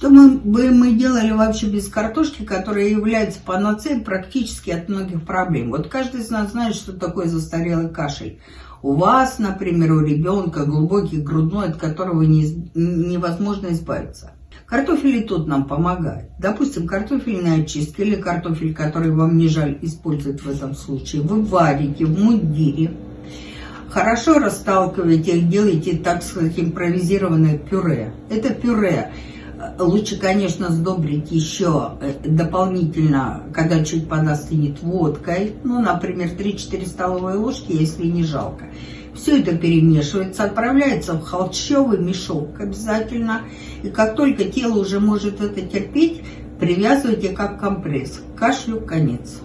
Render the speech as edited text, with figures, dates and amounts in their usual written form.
Что мы делали вообще без картошки, которая является панацеей практически от многих проблем? Вот каждый из нас знает, что такое застарелый кашель. У вас, например, у ребенка глубокий грудной, от которого невозможно избавиться. Картофель и тут нам помогает. Допустим, картофельные очистки или картофель, который вам не жаль использовать в этом случае, вы варите в мундире. Хорошо расталкиваете, делаете, так сказать, импровизированное пюре. Это пюре лучше, конечно, сдобрить еще дополнительно, когда чуть подостынет, водкой. Ну, например, 3-4 столовые ложки, если не жалко. Все это перемешивается, отправляется в холщовый мешок обязательно. И как только тело уже может это терпеть, привязывайте как компресс. Кашлю конец.